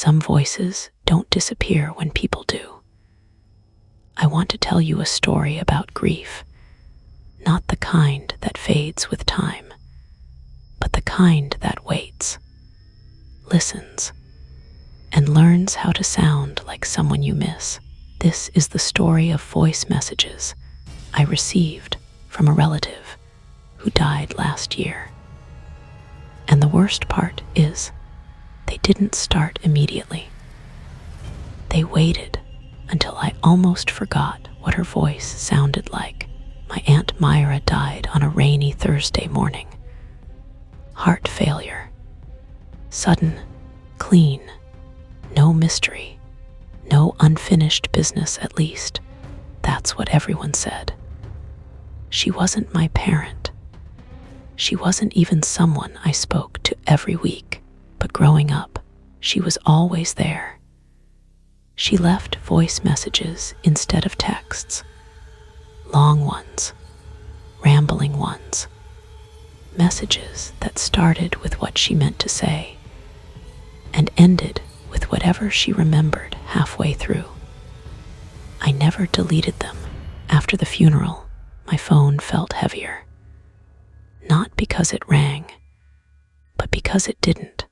Some voices don't disappear when people do. I want to tell you a story about grief, not the kind that fades with time, but the kind that waits, listens, and learns how to sound like someone you miss. This is the story of voice messages I received from a relative who died last year. And the worst part is, they didn't start immediately. They waited until I almost forgot what her voice sounded like. My Aunt Myra died on a rainy Thursday morning. Heart failure. Sudden, clean, no mystery, no unfinished business at least. That's what everyone said. She wasn't my parent. She wasn't even someone I spoke to every week, but growing up, she was always there. She left voice messages instead of texts. Long ones, rambling ones. Messages that started with what she meant to say and ended with whatever she remembered halfway through. I never deleted them. After the funeral, my phone felt heavier. Not because it rang, but because it didn't.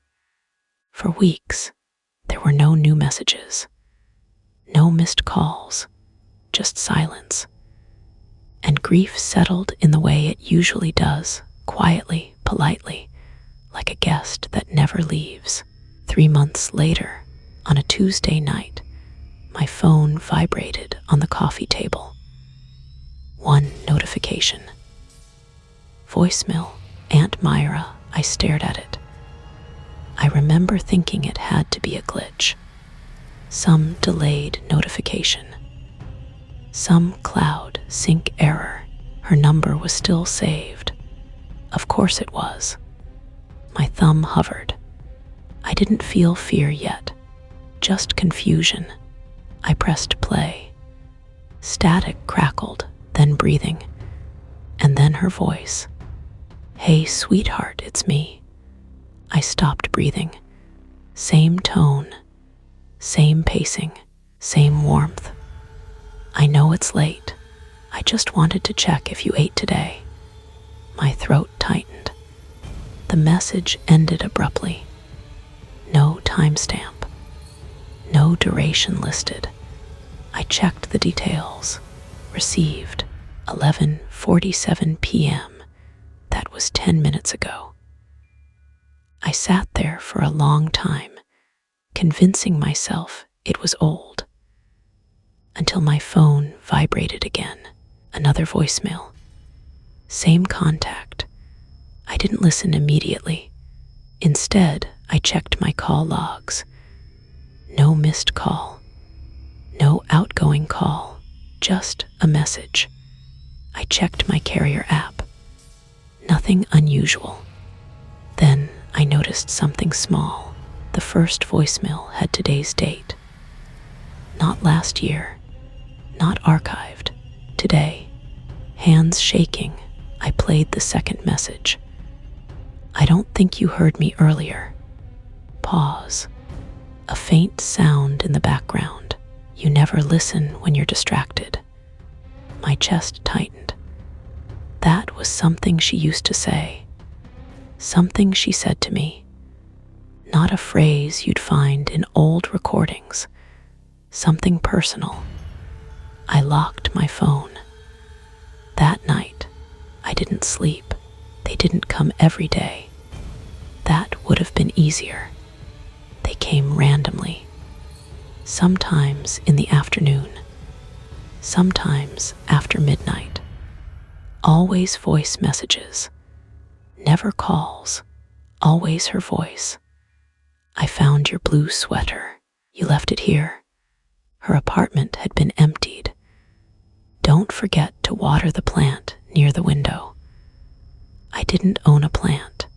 For weeks, there were no new messages, no missed calls, just silence. And grief settled in the way it usually does, quietly, politely, like a guest that never leaves. 3 months later, on a Tuesday night, my phone vibrated on the coffee table. One notification. Voicemail, Aunt Myra. I stared at it. I remember thinking it had to be a glitch. Some delayed notification. Some cloud sync error. Her number was still saved. Of course it was. My thumb hovered. I didn't feel fear yet, just confusion. I pressed play. Static crackled, then breathing, and then her voice. Hey, sweetheart, it's me. I stopped breathing. Same tone, same pacing, same warmth. I know it's late. I just wanted to check if you ate today. My throat tightened. The message ended abruptly. No timestamp. No duration listed. I checked the details. Received 11:47 p.m. That was 10 minutes ago. I sat there for a long time, convincing myself it was old, until my phone vibrated again. Another voicemail. Same contact. I didn't listen immediately. Instead, I checked my call logs. No missed call. No outgoing call. Just a message. I checked my carrier app. Nothing unusual. Then I noticed something small. The first voicemail had today's date. Not last year. Not archived. Today. Hands shaking, I played the second message. I don't think you heard me earlier. Pause. A faint sound in the background. You never listen when you're distracted. My chest tightened. That was something she used to say. Something she said to me. Not a phrase you'd find in old recordings. Something personal. I locked my phone. That night, I didn't sleep. They didn't come every day. That would have been easier. They came randomly. Sometimes in the afternoon. Sometimes after midnight. Always voice messages. Never calls. Always her voice. I found your blue sweater. You left it here. Her apartment had been emptied. Don't forget to water the plant near the window. I didn't own a plant.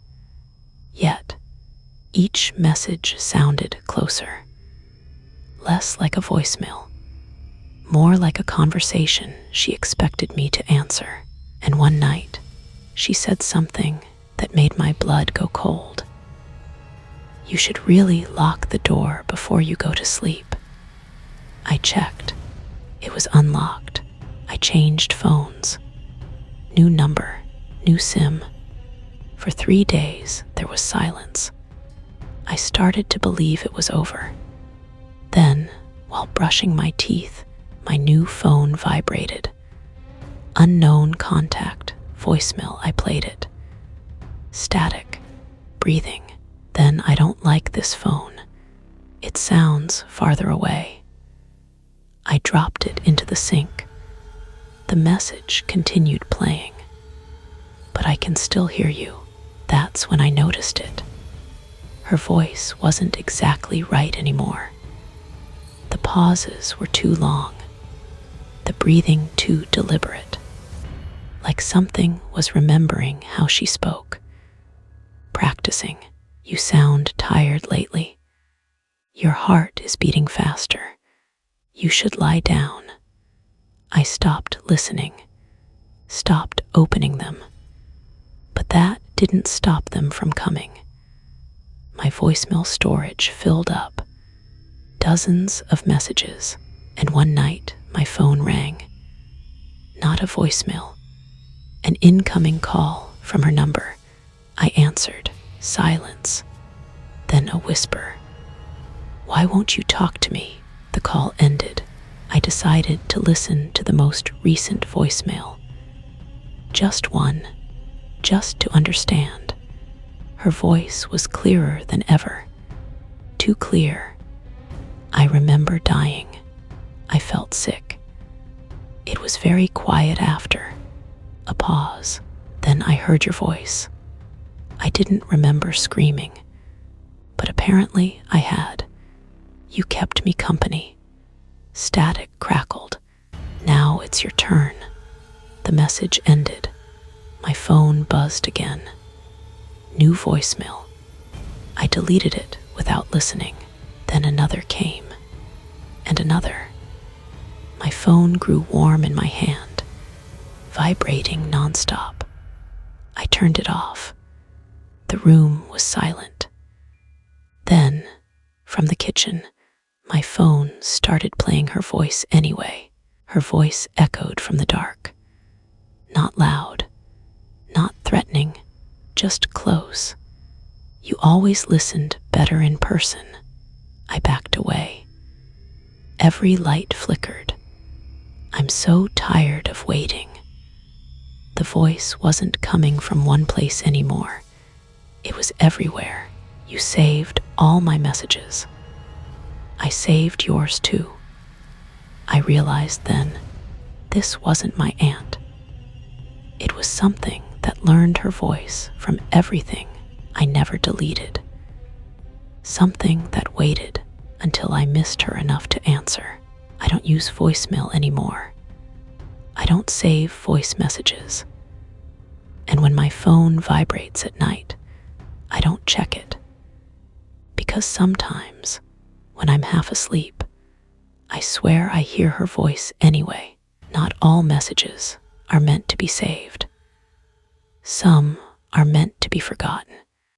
Yet, each message sounded closer. Less like a voicemail. More like a conversation she expected me to answer. And one night, she said something that made my blood go cold. You should really lock the door before you go to sleep. I checked. It was unlocked. I changed phones. New number, new SIM. For 3 days, there was silence. I started to believe it was over. Then, while brushing my teeth, my new phone vibrated. Unknown contact, voicemail, I played it. Static, breathing. Then I don't like this phone. It sounds farther away. I dropped it into the sink. The message continued playing. But I can still hear you. That's when I noticed it. Her voice wasn't exactly right anymore. The pauses were too long. The breathing too deliberate. Like something was remembering how she spoke. Practicing. You sound tired lately. Your heart is beating faster. You should lie down. I stopped listening, stopped opening them. But that didn't stop them from coming. My voicemail storage filled up. Dozens of messages, and one night my phone rang. Not a voicemail, an incoming call from her number. I answered. Silence. Then a whisper. Why won't you talk to me? The call ended. I decided to listen to the most recent voicemail. Just one, just to understand. Her voice was clearer than ever. Too clear. I remember dying. I felt sick. It was very quiet after. A pause. Then I heard your voice. I didn't remember screaming, but apparently I had. You kept me company. Static crackled. Now it's your turn. The message ended. My phone buzzed again. New voicemail. I deleted it without listening. Then another came, and another. My phone grew warm in my hand, vibrating nonstop. I turned it off. The room was silent. Then, from the kitchen, my phone started playing her voice anyway. Her voice echoed from the dark. Not loud, not threatening, just close. You always listened better in person. I backed away. Every light flickered. I'm so tired of waiting. The voice wasn't coming from one place anymore. It was everywhere. You saved all my messages. I saved yours too. I realized then, this wasn't my aunt. It was something that learned her voice from everything I never deleted. Something that waited until I missed her enough to answer. I don't use voicemail anymore. I don't save voice messages. And when my phone vibrates at night, I don't check it. Because sometimes, when I'm half asleep, I swear I hear her voice anyway. Not all messages are meant to be saved. Some are meant to be forgotten.